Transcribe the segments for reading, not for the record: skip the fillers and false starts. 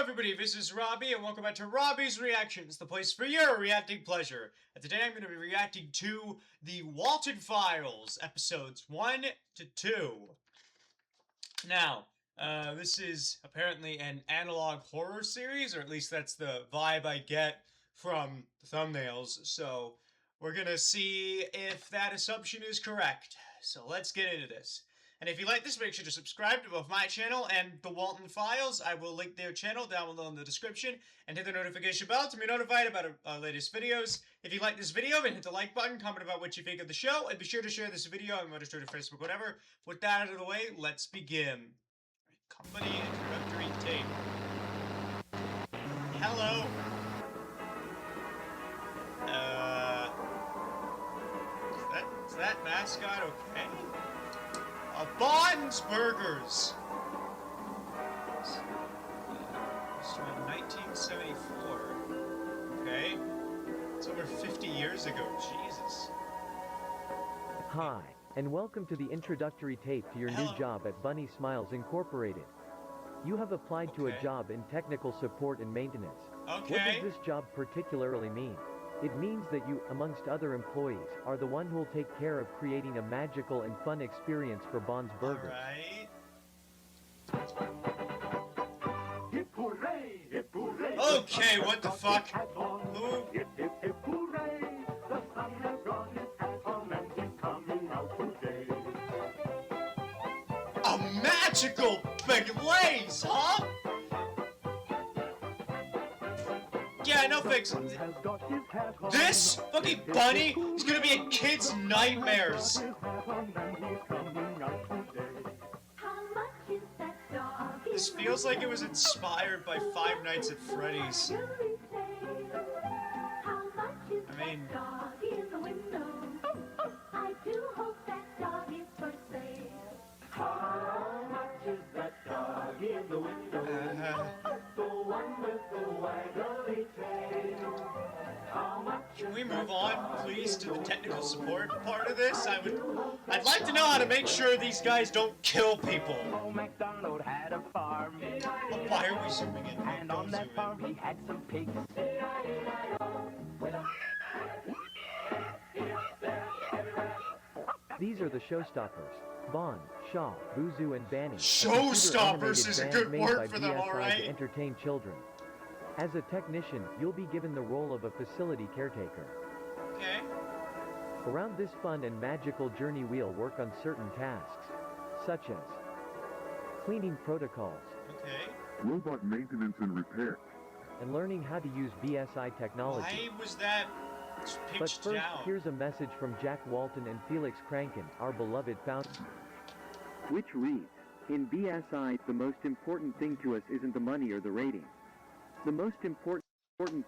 everybody, this is Robbie, and welcome back to Robbie's Reactions, the place for your reacting pleasure. And today I'm going to be reacting to the Walten Files, episodes 1 to 2. Now, this is apparently an analog horror series, or at least that's the vibe I get from the thumbnails, so we're going to see if that assumption is correct. So let's get into this. And if you like this, make sure to subscribe to both my channel and the Walten Files. I will link their channel down below in the description. And hit the notification bell to be notified about our latest videos. If you like this video, then hit the like button, comment about what you think of the show, and be sure to share this video on Twitter, Facebook, whatever. With that out of the way, let's begin. Company introductory tape. Hello. Is that mascot okay? Bond's Burgers! It's from 1974. Okay. It's over 50 years ago. Jesus. Hi, and welcome to the introductory tape to your new job at Bunny Smiles Incorporated. You have applied to a job in technical support and maintenance. Okay. What does this job particularly mean? It means that you, amongst other employees, are the one who will take care of creating a magical and fun experience for Bond's Burgers. Alright. Hip hooray! Hip hooray! Okay, what the fuck? Who? Hip hip hip hooray! The sun has got his hat on and he's coming out today. A magical big lace, huh? Yeah, no thanks. This fucking bunny is gonna be a kid's nightmares. This feels like it was inspired by Five Nights at Freddy's. I mean... How much is that dog in the window? The one with the waggly tail. How much? Can we move on, please, to the technical support part of this? I'd like to know how to make sure these guys don't kill people. Old MacDonald had a farm. Oh, why are we zooming in? And on that farm he had some pigs. These are the showstoppers. Bond, Shaw, Boozoo, and Banny. Showstoppers is a good word for them, alright? To entertain children. As a technician, you'll be given the role of a facility caretaker. Okay. Around this fun and magical journey we'll work on certain tasks, such as cleaning protocols, Robot maintenance and repair. and learning how to use BSI technology. Why was that But pitched first, down? here's a message from Jack Walten and Felix Kranken, our beloved founder. Which reads, in BSI, the most important thing to us isn't the money or the rating. The most important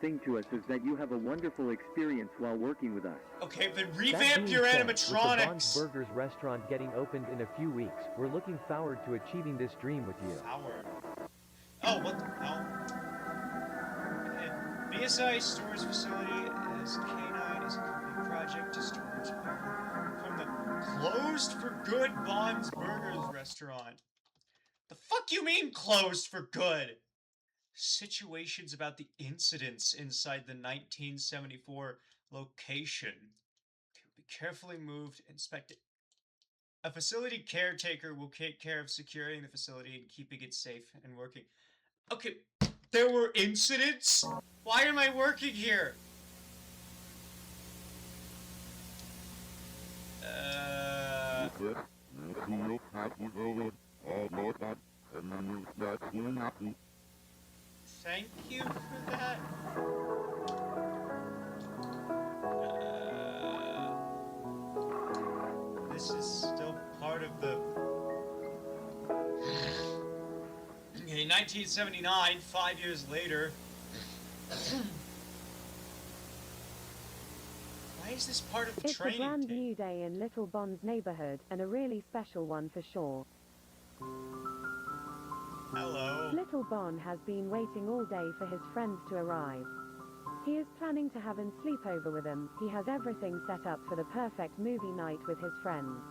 thing to us is that you have a wonderful experience while working with us. Okay, then That revamp being your said, with the Bond's animatronics! Burgers restaurant getting opened in a few weeks, we're looking forward to achieving this dream with you. Howard. Oh, what the hell? Okay. BSI Stores Facility as K9 is a company project to storage from the Closed for Good Bond's Burgers restaurant. The fuck you mean closed for good? Situations about the incidents inside the 1974 location. Be carefully moved, inspected. A facility caretaker will take care of securing the facility and keeping it safe and working. Okay, there were incidents? Why am I working here? Thank you for that. This is still part of the... Okay, 1979, 5 years later. Why is this part of the It's a training brand tape? new day in Little Bond's neighborhood, and a really special one for sure. Hello. Little Bond has been waiting all day for his friends to arrive. He is planning to have a sleepover with them. He has everything set up for the perfect movie night with his friends.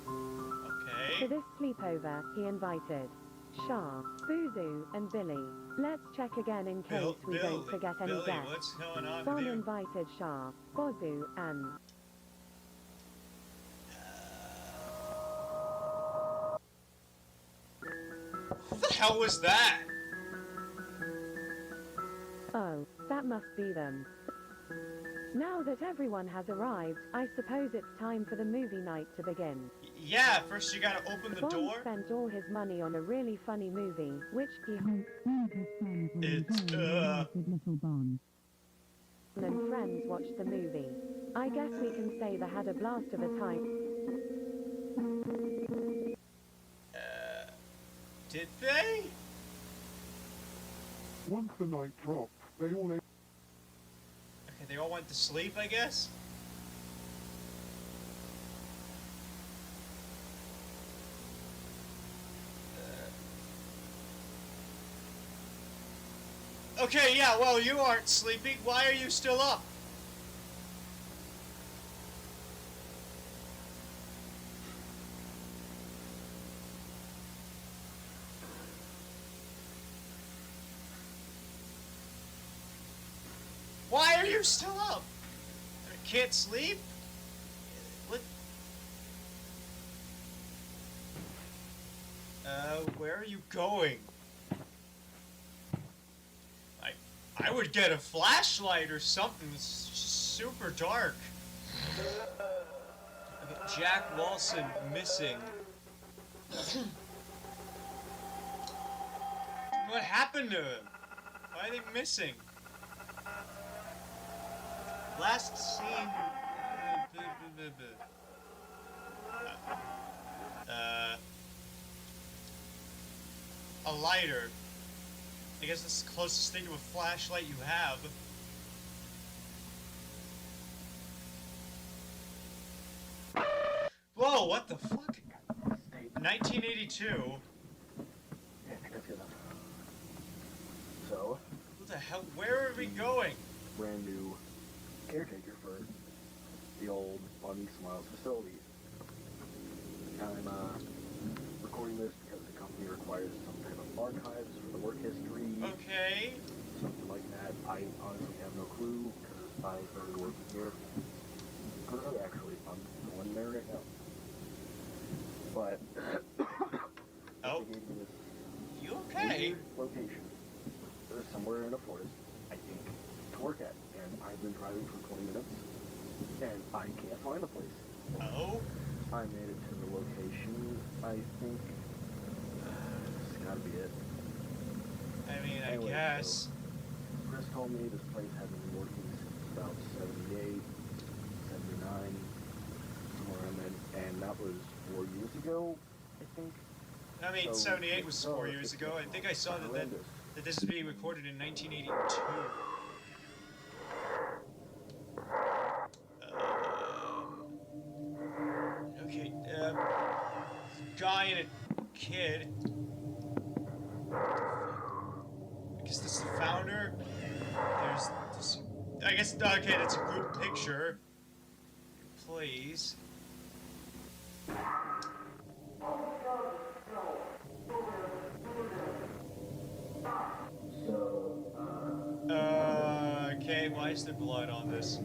Okay. For this sleepover, he invited Shah, Boozoo, and Billy. Let's check again in case we don't forget any Billy, guests. what's going on Bon with you? invited Shah, Bozu, and... What the hell was that? Oh, that must be them. Now that everyone has arrived, I suppose it's time for the movie night to begin. Yeah, first you gotta open the Bond door. spent all his money on a really funny movie, which he It's, little Bond and friends watched the movie. I guess we can say they had a blast of a time. Did they? Once the night dropped, they all ate. Okay, they all went to sleep, I guess? Okay, yeah, well, you aren't sleeping. Why are you still up? Why are you still up? I can't sleep? What? Where are you going? I would get a flashlight or something. It's just super dark. Okay, Jack Walton missing. What happened to him? Why are they missing? Last seen. A lighter. I guess that's the closest thing to a flashlight you have. Whoa, what the fuck? 1982? Yeah, I think that's good enough. So, What the hell? Where are we going? brand new caretaker for the old Bunny Smiles facility. I'm recording this because the company requires some type of archives for the work history, Okay. something like that. I honestly have no clue because I started working here. Currently, actually, I'm the one there right now. But Oh, they gave me this you okay? weird location. There's somewhere in a forest, I think, to work at. And I've been driving for 20 minutes, and I can't find the place. Oh? I made it to the location, I think. It's gotta be it. I mean, I Anyway, guess. Chris told me this place hasn't been working since about 78, 79, somewhere around then. And that was 4 years ago, I think. I mean, So, 78 was 4 years ago. I think I saw that this is being recorded in 1982. Okay, guy and a kid. I guess this is the founder. There's this. I guess, okay, that's a group picture. Employees. Okay, why is there blood on this?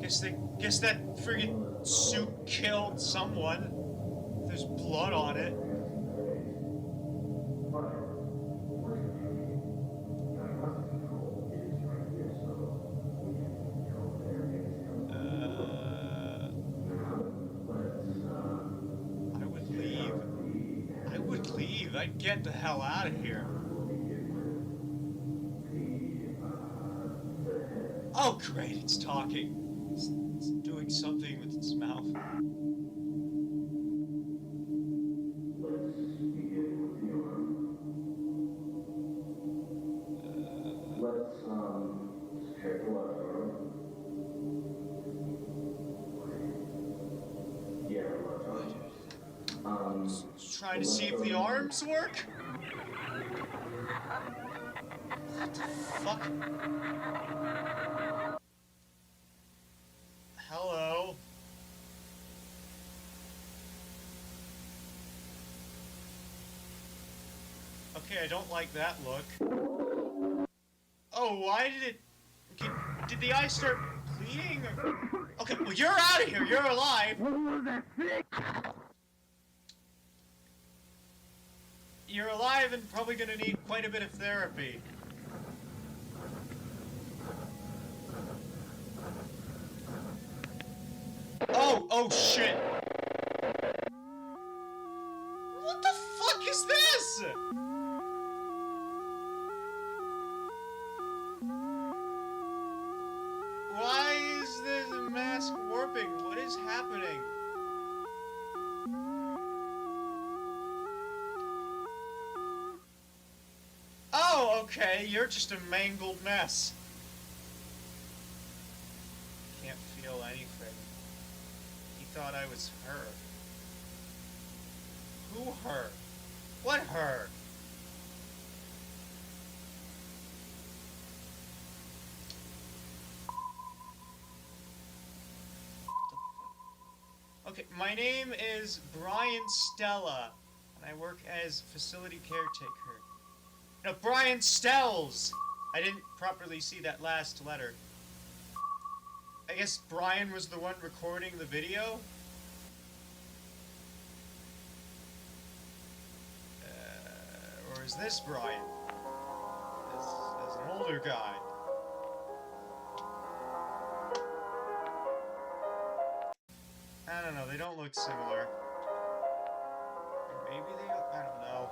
Guess that friggin' suit killed someone. There's blood on it. I would leave. I would leave. I'd get the hell out of here. Oh, great, it's talking. It's doing something with its mouth. Take a look. Yeah, Just trying to see if the arms work? What the fuck? Hello? Okay, I don't like that look. Oh, why did it... Okay, did the eye start bleeding? Or... Okay, well, you're out of here. You're alive. You're alive and probably gonna need quite a bit of therapy. Oh shit. What the fuck is this? Why is this mask warping? What is happening? Oh, okay, you're just a mangled mess. Can't feel anything. He thought I was her. Who her? What her? Okay, my name is Brian Stella, and I work as facility caretaker. No, Brian Stells! I didn't properly see that last letter. I guess Brian was the one recording the video? Or is this Brian? As an older guy. I don't know, they don't look similar. Or maybe they don't, I don't know.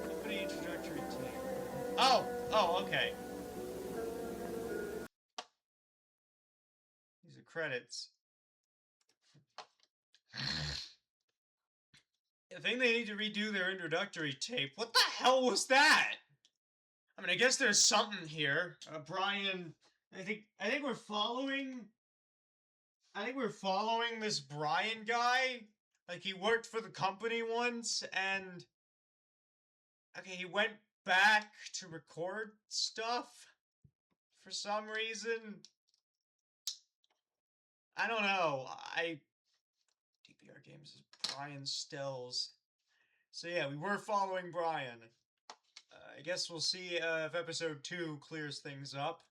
Company introductory tape. Oh, okay. These are credits. I think they need to redo their introductory tape. What the hell was that? I mean, I guess there's something here. Brian, I think we're following. I think we're following this Brian guy. Like, he worked for the company once, and okay, he went back to record stuff for some reason. I don't know. DPR Games is Brian Stells. So yeah, we were following Brian. I guess we'll see if episode 2 clears things up.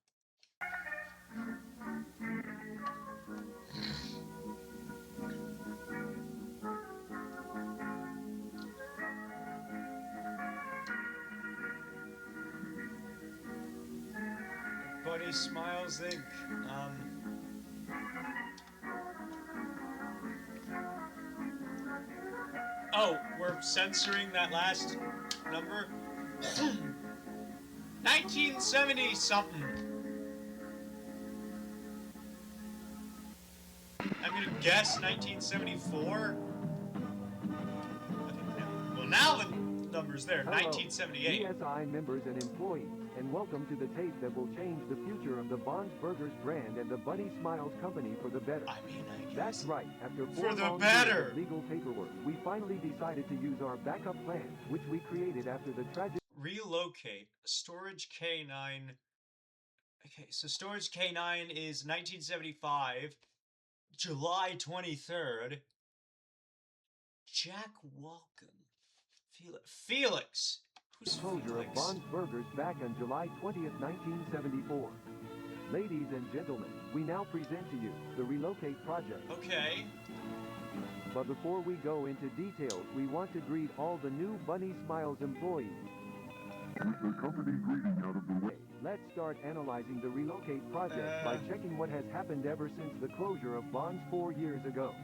Buddy Smiles Inc. Oh, we're censoring that last number? 1970 something. I'm gonna guess 1974. Okay, well, now the number's there. Hello, 1978. BSI members and employees, and welcome to the tape that will change the future of the Bonds Burgers brand and the Bunny Smiles Company for the better. I mean, I guess. That's right. After For 4 the long better. years of legal paperwork, we finally decided to use our backup plan, which we created after the tragic Relocate. Storage K9. Okay, so Storage K9 is 1975. July 23rd. Jack Walken. Felix. Who's closure of Felix? Bonds Burgers back on July 20th, 1974. Ladies and gentlemen, we now present to you the Relocate Project. Okay. But before we go into details, we want to greet all the new Bunny Smiles employees. With the company greeting out of the way, let's start analyzing the Relocate Project by checking what has happened ever since the closure of Bonds 4 years ago.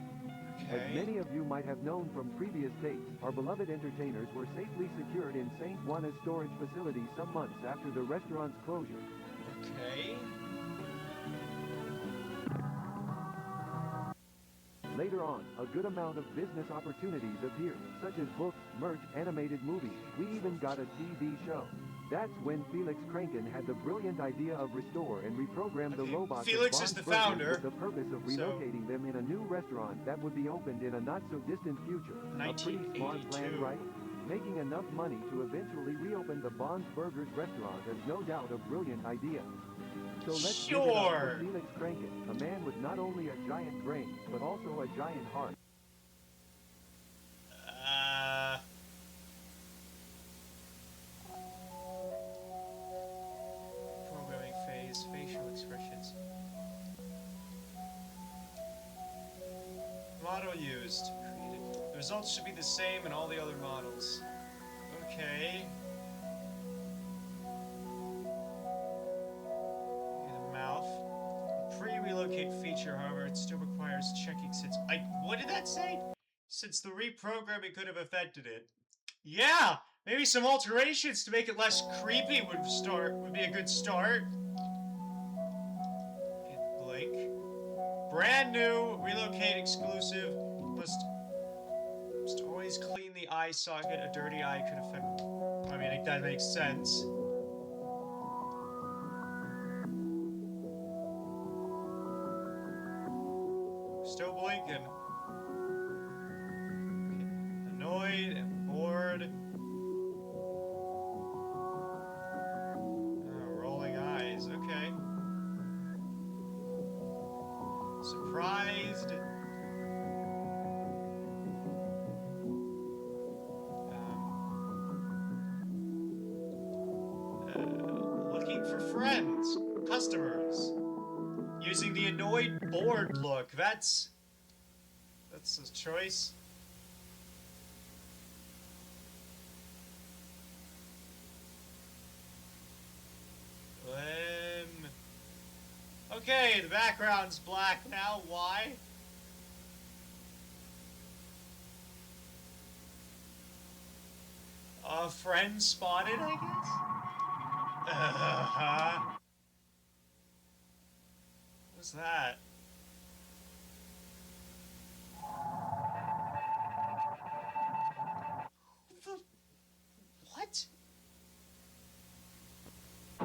As Okay. many of you might have known from previous tapes, our beloved entertainers were safely secured in St. Juana's storage facility some months after the restaurant's closure. Okay. Later on, a good amount of business opportunities appeared, such as books, merch, animated movies. We even got a TV show. That's when Felix Kranken had the brilliant idea of restore and reprogram the Okay, robots Felix of is the Bonds Burgers founder, with the purpose of so- relocating them in a new restaurant that would be opened in a not-so-distant future. A pretty smart plan, 1982. right? making enough money to eventually reopen the Bond's Burgers restaurant is no doubt a brilliant idea. So let's give it up Sure. for Felix Kranken, a man with not only a giant brain, but also a giant heart. Programming phase, facial expressions. Model used. Created. The results should be the same in all the other models. Okay. The mouth. Pre-relocate feature, however, it still requires checking since what did that say? Since the reprogramming could have affected it. Yeah! Maybe some alterations to make it less creepy would be a good start. Can't blink. Brand new, relocate exclusive. Must always clean the eye socket. A dirty eye could affect. I mean, that makes sense. Still blinking. Okay. Annoyed and bored. Rolling eyes. Okay. Surprised. Looking for friends, customers. Using the annoyed, bored look. That's a choice. Okay, the background's black now. Why? A friend spotted, I guess? What's that? What? The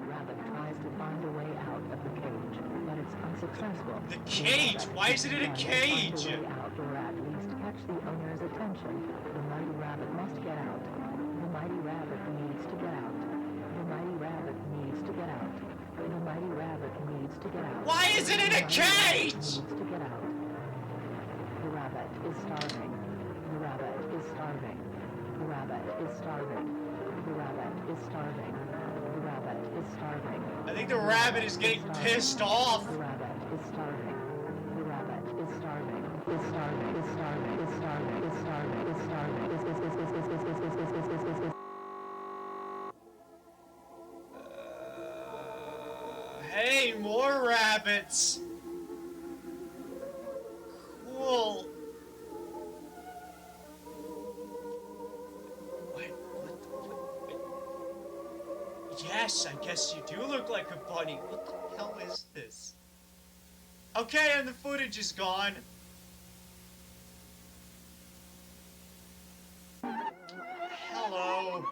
rabbit tries to find a way out of the cage, but it's unsuccessful. The cage? Why is it in a cage? The out, or at least catch the owner's attention. The mighty rabbit must get out. The mighty rabbit needs to get out. The mighty rabbit needs to get out. The mighty rabbit needs to get out. Why is it in a cage? Needs to get out. The rabbit is starving. The rabbit is starving. The rabbit is starving. The rabbit is starving. The rabbit is starving. I think the rabbit is getting pissed off. The rabbit is starving. The rabbit is starving. Is starving. Is starving. Is starving. Is starving. Is starving. Is. Hey, more rabbits. Cool. Yes, I guess you do look like a bunny. What the hell is this? Okay, and the footage is gone. Hello.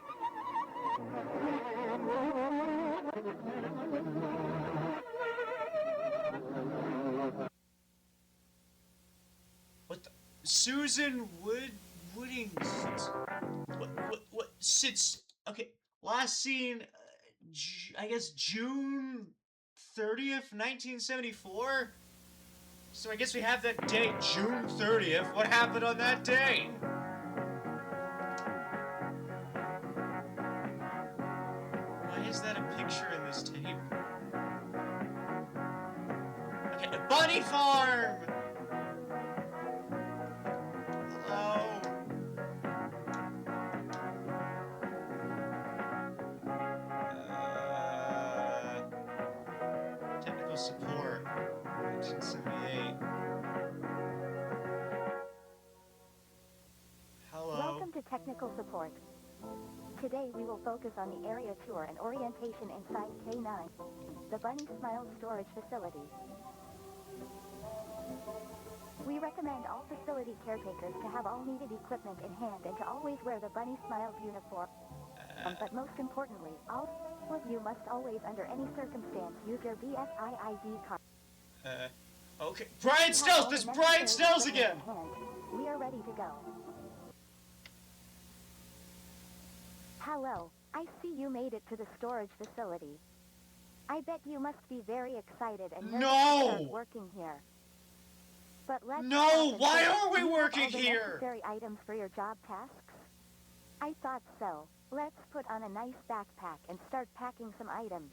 What the? Susan Wooding. What? Since. Okay, last seen. I guess June 30th, 1974? So I guess we have that date, June 30th. What happened on that day? Why is that a picture in this tape? Okay, the Bunny Farm! Hello? Technical support, 1978. Hello. Welcome to Technical Support. Today we will focus on the area tour and orientation inside K9, the Bunny Smile Storage Facility. We recommend all facility caretakers to have all needed equipment in hand and to always wear the Bunny Smiles uniform. But most importantly, all of you must always, under any circumstance, use your BSI ID card. Okay. Brian Stills! This is Brian Stills again! We are ready to go. Hello, I see you made it to the storage facility. I bet you must be very excited and nervous to start No! working here. But let's No, stop and why think. are we Do you have working all the here? necessary items for your job tasks? I thought so. Let's put on a nice backpack and start packing some items.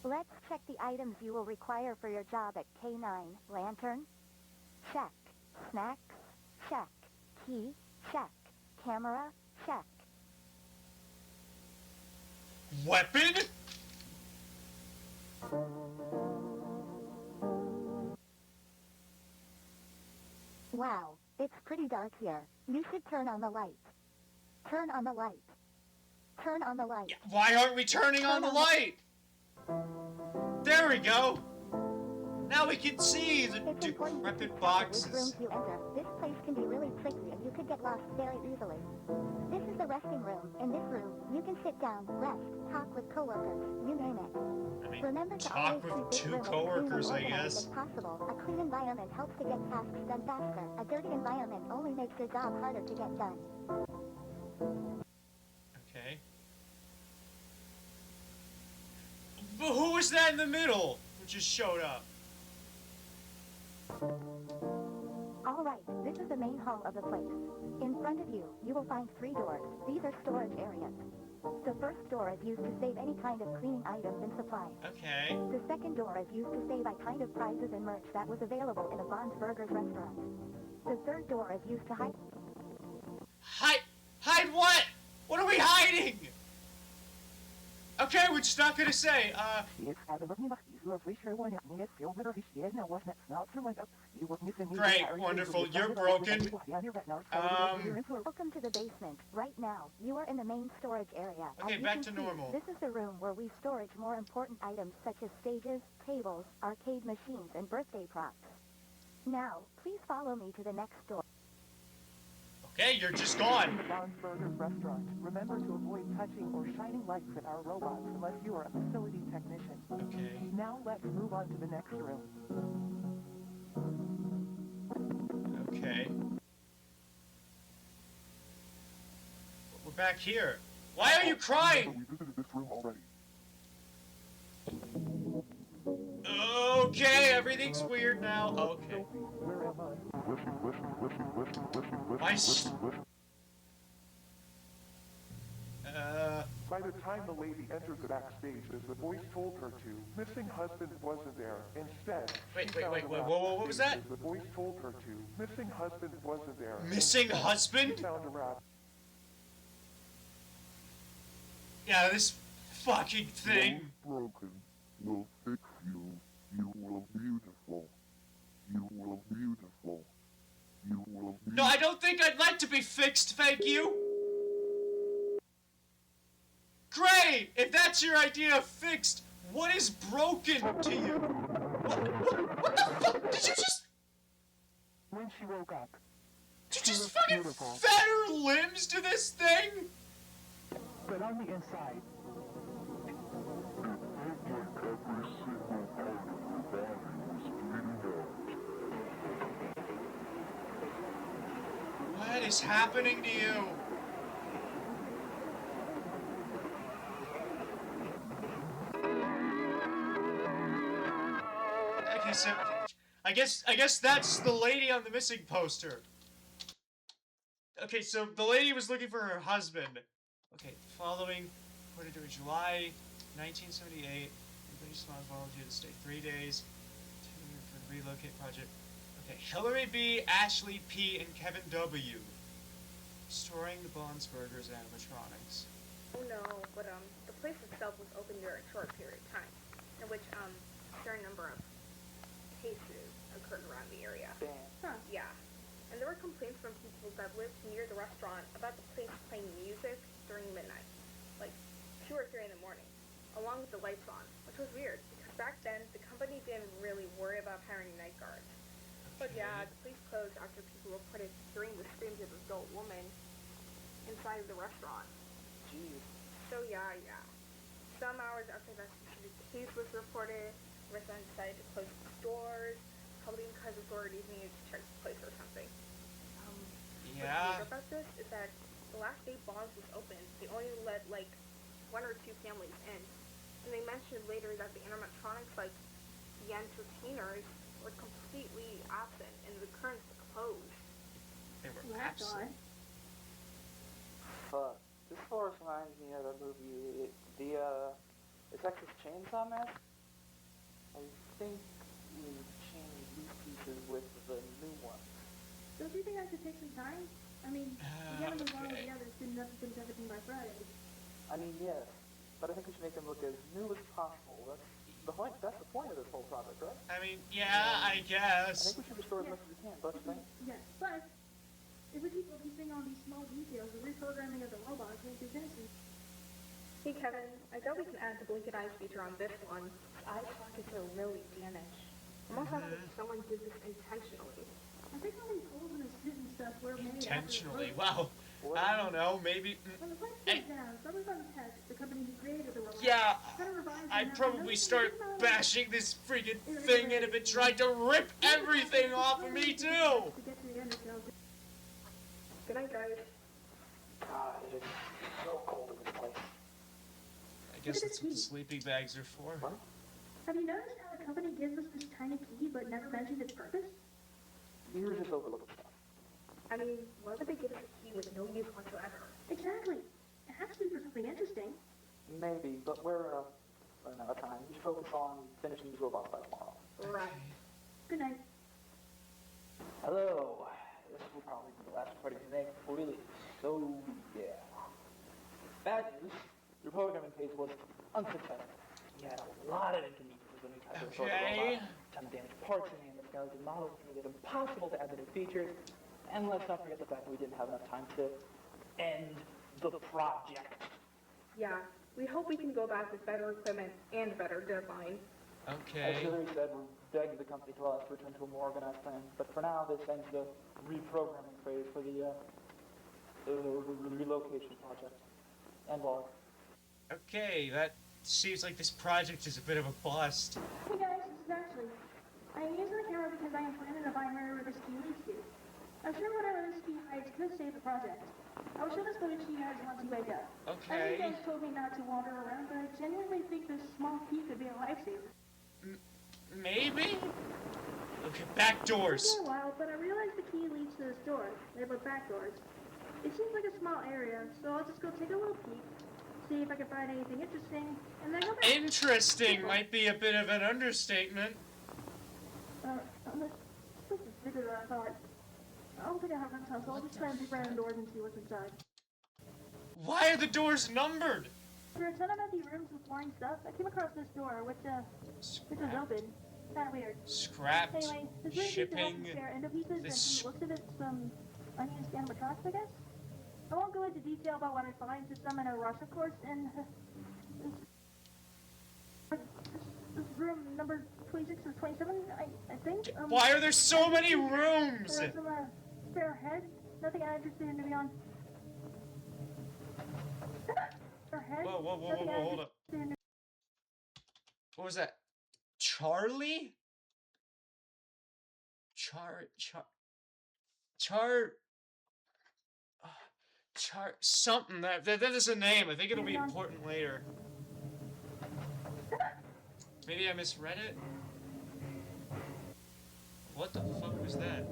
Let's check the items you will require for your job at K9. Lantern? Check. Snacks? Check. Key? Check. Camera? Check. Weapon? Wow, it's pretty dark here. You should turn on the light. Turn on the light. Turn on the light. Why aren't we turning on the light? There we go. Now we can see the It's important to keep decrepit track of which rooms boxes. you enter. This place can be really tricky and you could get lost very easily. This is the resting room. In this room, you can sit down, rest, talk with coworkers, you name it. I mean, Remember to talk always with keep this two room as coworkers, clean I and organized guess. as possible. A clean environment helps to get tasks done faster. A dirty environment only makes your job harder to get done. Okay. But who was that in the middle who just showed up? Alright, this is the main hall of the place. In front of you, you will find 3 doors. These are storage areas. The first door is used to save any kind of cleaning items and supplies. Okay. The second door is used to save a kind of prizes and merch that was available in a Bond's Burgers restaurant. The third door is used to hide... Hide what? What are we hiding? Okay, we're just not gonna say, Great, wonderful, you're broken. Welcome to the basement. Right now, you are in the main storage area. Okay, As you back can to see, normal. This is the room where we storage more important items such as stages, tables, arcade machines, and birthday props. Now, please follow me to the next door. Okay, you're just gone. Bond's Burgers restaurant. Remember to avoid touching or shining lights at our robots unless you are a facility technician. Okay. Now let's move on to the next room. Okay. We're back here. Why are you crying? We visited this room already. Okay, everything's weird now. Okay. Where am I? By the time the lady entered the backstage, as the voice told her to, missing husband wasn't there. Instead, Wait, she wait, found wait, a wait, rat whoa, what was that? backstage, as the voice told her to, missing husband wasn't there. Missing Instead, husband? She found a rat. Yeah, this fucking thing. Broken will fix you. You will beautiful. You will beautiful. You will No, I don't think I'd like to be fixed, thank you. Great! If that's your idea of fixed, what is broken to you? What the fuck? Did you just... When she woke up, Did she you just looked fucking beautiful. fetter limbs to this thing? But on the inside, What is happening to you? Okay, so I guess that's the lady on the missing poster. Okay, so the lady was looking for her husband. Okay, following, according to July 1978, everybody smiles volunteered to stay 3 days for the relocate project. Okay, Hillary B, Ashley P, and Kevin W. Storing the Bonds Burgers animatronics. Oh no, but the place itself was open during a short period of time, in which there are a number of cases occurred around the area. Huh, yeah. And there were complaints from people that lived near the restaurant about the place playing music during midnight, like 2 or 3 in the morning, along with the lights on, which was weird, because back then the company didn't really worry about hiring night guards. But yeah, the place closed after people reported hearing the screams of an adult woman inside of the restaurant. geez, So yeah. Some hours after that the case was reported, residents decided to close the stores, probably because authorities needed to check the place or something. What's Yeah. weird about this is that the last day Bonds was open, they only let like 1 or 2 families in. And they mentioned later that the animatronics, like the entertainers, were completely absent and the curtains were closed. They were That's absent. odd. This forest reminds me of a movie, the Texas Chainsaw Massacre. I think we changed these pieces with the new one. Don't you think I should take some time? I mean, we gotta move on with Okay. the others, didn't have to finish everything by Friday. I mean, yes, but I think we should make them look as new as possible. That's the point of this whole project, right? I mean, yeah, I I guess. think we should restore as much as we can, don't you think? Yes, but if we keep releasing all these small details, the reprogramming of the robots won't be finished. Hey Kevin, I bet we can add the blinking eyes feature on this one. Eye sockets are really damaged. Almost as if someone did this intentionally. I think all these holes in the suit and stuff were made Intentionally. after Wow. I don't know. Maybe. when the plane goes down, Summerfun Tech, the company who created the robot, Yeah. had to revise I'd them probably after start nothing bashing this freaking thing and if it tried to rip everything off of me too. to get to the end of the Good night, guys. God, it is so cold in this place. I guess that's what the sleeping bags are for. Have you noticed how the company gives us this tiny key but never mentioned its purpose? You're just overlooking stuff. I mean, why would they give us a key with no use whatsoever? Exactly. It has to be for something interesting. Maybe, but we're running out of time. We should focus on finishing these robots by tomorrow. Right. Good night. Hello. This will probably be the last recording we make before we leave. So, yeah. Bad news. Your programming phase was unsuccessful. We had a lot of inconveniences when we tried to restore the Okay. robot. Ton of damaged parts in the skeleton models made it impossible to add the new features. And let's not forget the fact that we didn't have enough time to end the project. Yeah, we hope we can go back with better equipment and a better deadline. As Okay. Hillary said, we're begging the company to allow us to return to a more organized plan. But for now, this ends the reprogramming phase for the relocation project. And log. Okay, that seems like this project is a bit of a bust. Hey guys, this is Ashley. I am using the camera because I am planning to find wherever this key leads to. I'm sure whatever this key hides could save the project. I will show this footage to you guys once you wake up. I know Okay. you guys told me not to wander around, but I genuinely think this small key could be a lifesaver. Maybe? Okay, back doors. It's been a while, but I realized the key leads to this door. They're both back doors. It seems like a small area, so I'll just go take a little peek, see if I can find anything interesting, and then go back. Interesting might be a bit of an understatement. This is bigger than I thought. I don't think I have enough time, so I'll just try and peek right indoors and see what's inside. Why are the doors numbered? There are a ton of empty rooms with flying stuff. I came across this door, which is open. Kinda weird. Scrapped. Anyway, this room keeps Shipping. spare endo pieces, This- and from the looks of it, some unused animatronics, I guess. I won't go into detail about what I find, since I'm in a rush, of course, and this room number 26 or 27, I think. Why are there so many rooms? There are some spare heads. Nothing I'm interested in, to be honest. Spare heads. Whoa, Nothing I'm hold up. interested in. What was that? Charlie? Something. That is a name. I think it'll be important later. Maybe I misread it? What the fuck was that?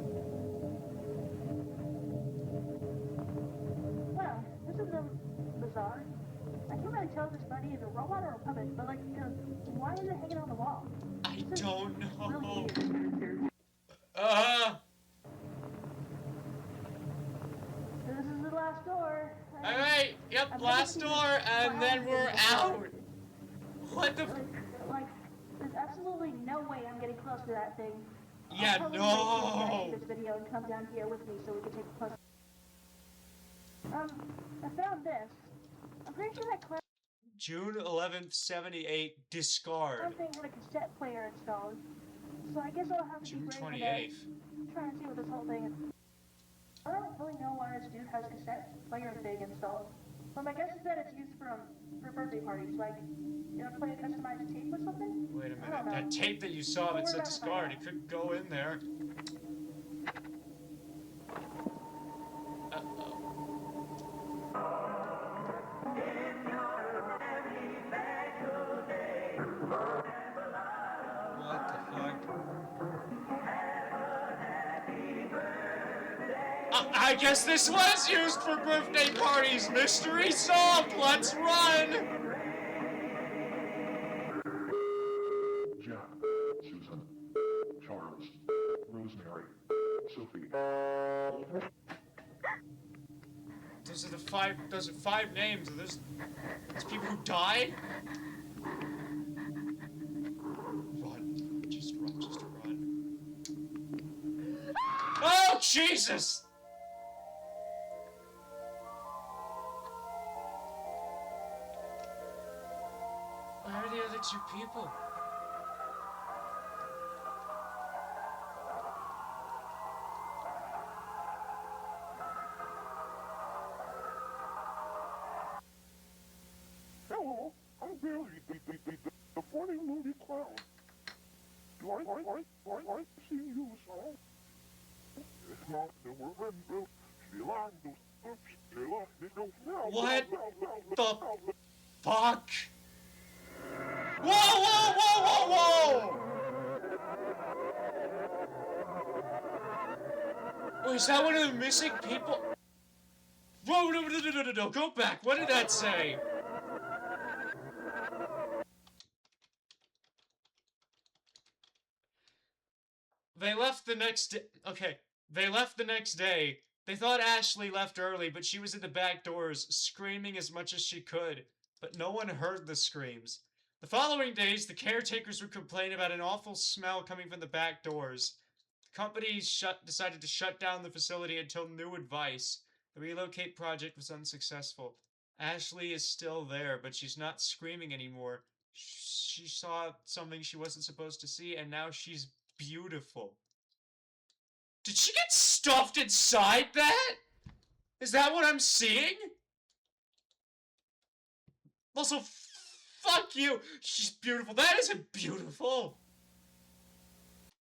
Well, this is bizarre. I can't really tell if this buddy is a robot or a puppet, but like, why is it hanging on the wall? I This is don't really know. weird. This is the last door. Alright, yep, I've last never door, seen this and then we're out. What the? Like, there's absolutely no way I'm getting close to that thing. Yeah, I'll probably no. make this video and come down here with me so we can take a close. I found this. I'm pretty sure that class June 11th, 78, discard. something had a cassette player installed. So I guess I'll have to June be brave today. 28th. Try and see what this whole thing is. I don't really know why this dude has a cassette player thing installed. But my guess is that it's used for birthday parties, like, you know, play a customized tape or something? Wait a I minute. don't know. That tape that you saw that said discard, it could go in there. Uh-oh. I guess this was used for birthday parties. Mystery solved. Let's run. Jack, Susan, Charles, Rosemary, Sophie. Those are five names. Are those people who died? Run. Just run. Just run. Oh, Jesus! Where are the other two people? Hello, I'm Billy, the funny movie clown. Do I see you, son? It's not the woman, What the fuck? Whoa, whoa, whoa, whoa, whoa! Wait, is that one of the missing people? Whoa, no, go back. What did that say? They left the next day. Okay, they left the next day. They thought Ashley left early, but she was at the back doors, screaming as much as she could. But no one heard the screams. The following days, the caretakers would complain about an awful smell coming from the back doors. The company decided to shut down the facility until new advice. The relocate project was unsuccessful. Ashley is still there, but she's not screaming anymore. She saw something she wasn't supposed to see, and now she's beautiful. Did she get stuffed inside that? Is that what I'm seeing? Also, fuck you! She's beautiful. That isn't beautiful!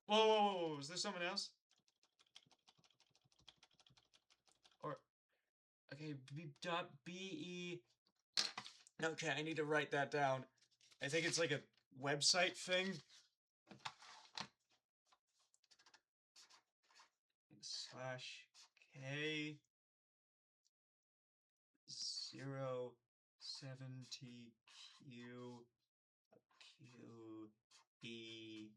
Whoa, whoa, whoa, whoa. Is there someone else? Or, okay, B.E. Okay, I need to write that down. I think it's like a website thing. /K 070Q QEDOFQ.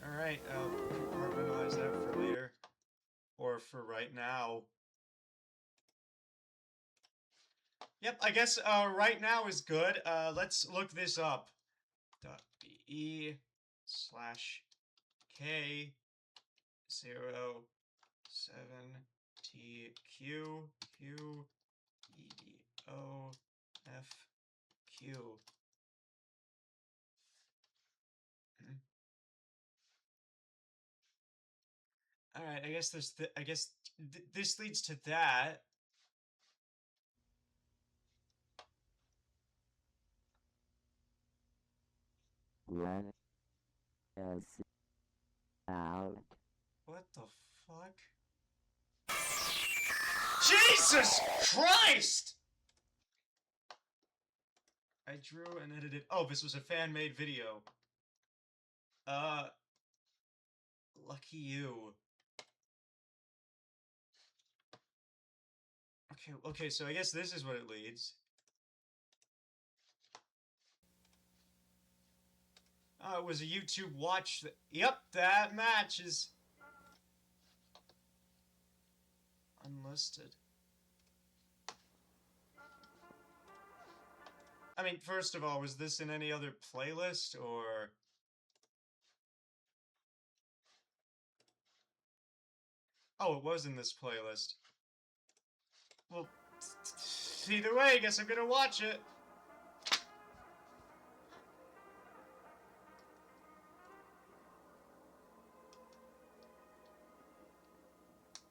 Alright, compartmentalize that for later. Or for right now. Yep, I guess right now is good. Let's look this up. .be/K 07TQ QEDOFQ. Alright, I guess there's this leads to that. Let us out. What the fuck? Jesus Christ! I drew and edited. Oh, this was a fan-made video. Lucky you. Okay, so I guess this is what it leads. Oh, it was a YouTube watch. Yep, that matches. Unlisted. I mean, first of all, was this in any other playlist, or... Oh, it was in this playlist. Well, either way, I guess I'm gonna watch it.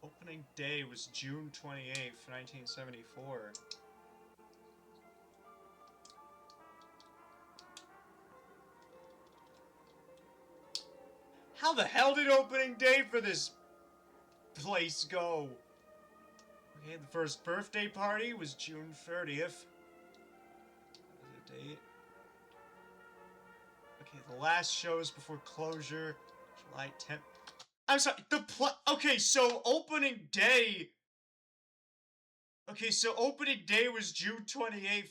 Opening day was June 28th, 1974. How the hell did opening day for this place go? Okay, the first birthday party was June 30th. That was the date. Okay, the last shows before closure, July 10th. I'm sorry, okay, so opening day... Okay, so opening day was June 28th.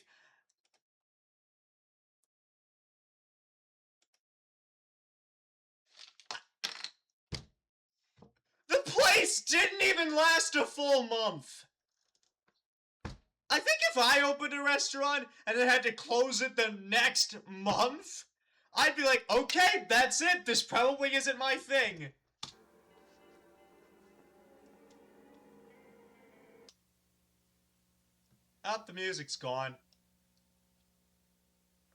The place didn't even last a full month! I think if I opened a restaurant and then had to close it the next month, I'd be like, okay, that's it, this probably isn't my thing. Oh, the music's gone.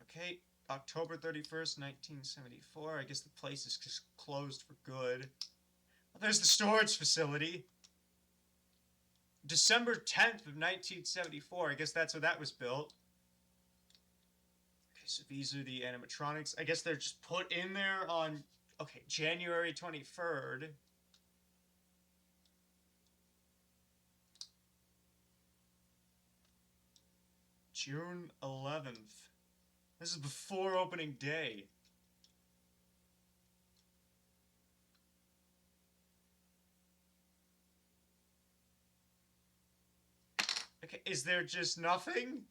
Okay, October 31st, 1974. I guess the place is just closed for good. Well, there's the storage facility. December 10th of 1974. I guess that's when that was built. Okay, so these are the animatronics. I guess they're just put in there on, okay, January 23rd. June 11th. This is before opening day. Okay, is there just nothing?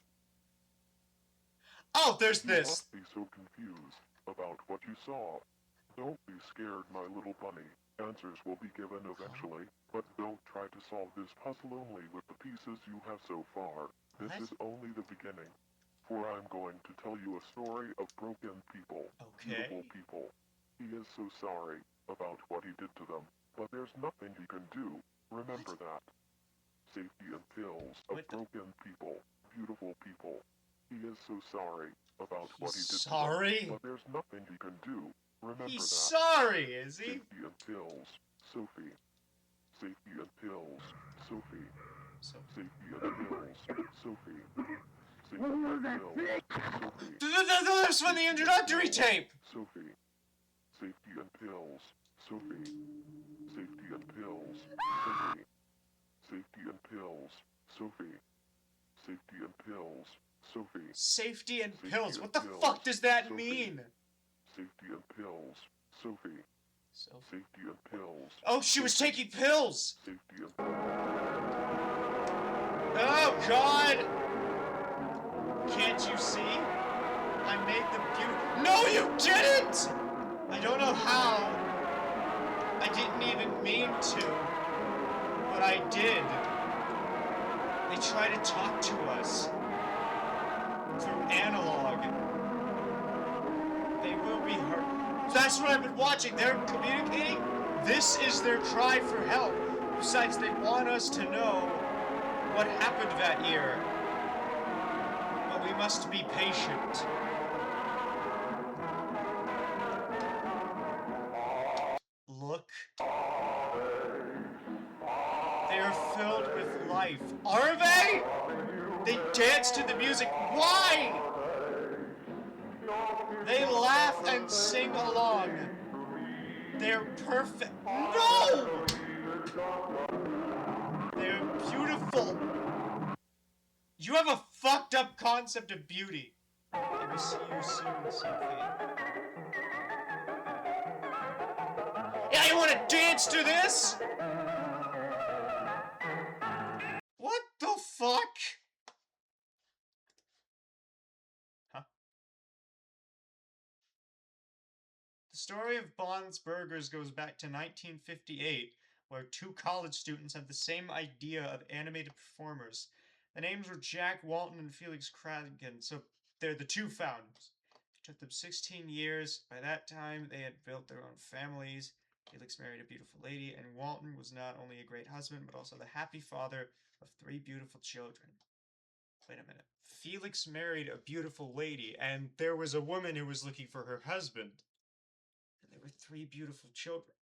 Oh, there's You this. must be so confused about what you saw. Don't be scared, my little bunny. Answers will be given eventually, but don't try to solve this puzzle only with the pieces you have so far. This What? is only the beginning. For I'm going to tell you a story of broken people. Okay. Beautiful people. He is so sorry about what he did to them, but there's nothing he can do. Remember that. Safety and pills of broken people. Beautiful people. He is so sorry about what he did to them, but there's nothing he can do. Remember He's that. sorry, is he? Safety and pills. Sophie. Safety and pills. Sophie. Safety and pills. Sophie. Safety and pills. Sophie. That's from the introductory tape! Sophie. Safety and pills. Sophie. Safety and pills. Sophie. Safety and pills. Sophie. Safety and pills. Sophie. Safety and pills? What the fuck does that mean? Safety and pills. Sophie. Safety and pills. Oh, she was taking pills! Safety and Oh, God! Can't you see? I made the beauty. No, you didn't! I don't know how. I didn't even mean to. But I did. They try to talk to us. Through analog. They will be hurt. That's what I've been watching. They're communicating. This is their cry for help. Besides, they want us to know what happened that year. But we must be patient. Look. They are filled with life. Are they? They dance to the music. Why? They laugh and sing along. They're perfect. No! They're beautiful. You have a fucked up concept of beauty. I will see you soon, Sophie. Yeah, you want to dance to this? What the fuck? Huh? The story of Bond's Burgers goes back to 1958, where two college students had the same idea of animated performers. The names were Jack Walton and Felix Kranken, so they're the two founders. It took them 16 years. By that time, they had built their own families. Felix married a beautiful lady, and Walton was not only a great husband, but also the happy father of 3 beautiful children. Wait a minute. Felix married a beautiful lady, and there was a woman who was looking for her husband. And there were 3 beautiful children.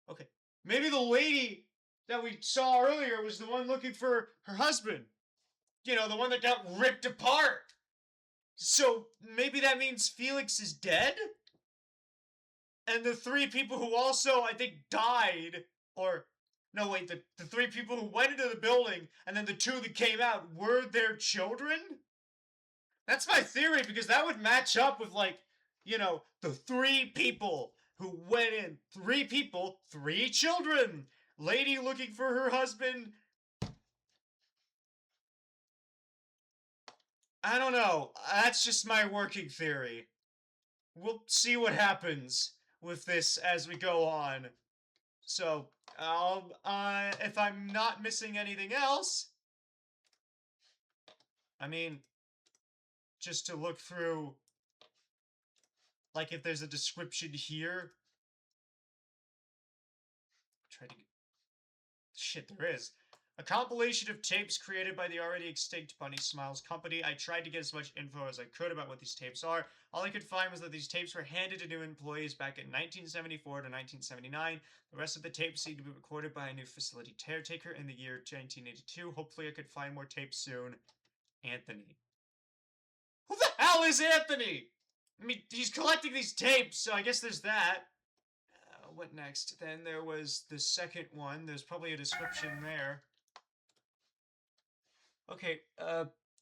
Okay. Maybe the lady that we saw earlier was the one looking for her husband. You know, the one that got ripped apart. So, maybe that means Felix is dead? And the 3 people who also, I think, died, or, no wait, the 3 people who went into the building, and then the 2 that came out, were their children? That's my theory, because that would match up with, like, you know, the 3 people who went in. 3 people, 3 children. Lady looking for her husband. I don't know. That's just my working theory. We'll see what happens with this as we go on. So, if I'm not missing anything else, I mean, just to look through, like, if there's a description here. Try to get... Shit, there is. A compilation of tapes created by the already extinct Bunny Smiles company. I tried to get as much info as I could about what these tapes are. All I could find was that these tapes were handed to new employees back in 1974 to 1979. The rest of the tapes seemed to be recorded by a new facility caretaker in the year 1982. Hopefully I could find more tapes soon. Anthony. Who the hell is Anthony? I mean, he's collecting these tapes, so I guess there's that. What next? Then there was the second one. There's probably a description there. Okay,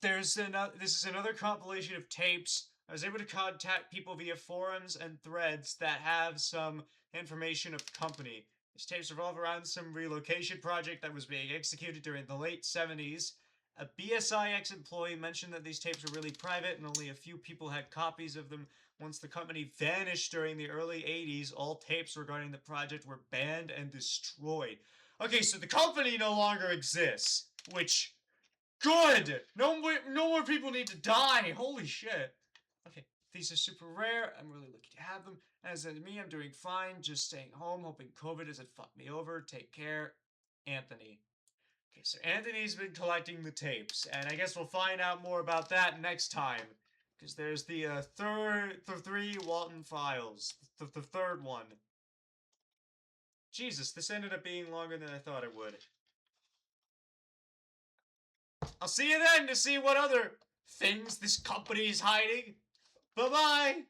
this is another compilation of tapes. I was able to contact people via forums and threads that have some information of the company. These tapes revolve around some relocation project that was being executed during the late 70s. A BSI ex-employee mentioned that these tapes were really private and only a few people had copies of them. Once the company vanished during the early 80s, all tapes regarding the project were banned and destroyed. Okay, so the company no longer exists, which... Good! No more people need to die! Holy shit! Okay, these are super rare. I'm really lucky to have them. As in me, I'm doing fine. Just staying home, hoping COVID doesn't fuck me over. Take care. Anthony. Okay, so Anthony's been collecting the tapes, and I guess we'll find out more about that next time. Because there's the 3 Walten files. The third one. Jesus, this ended up being longer than I thought it would. I'll see you then to see what other things this company is hiding. Bye-bye!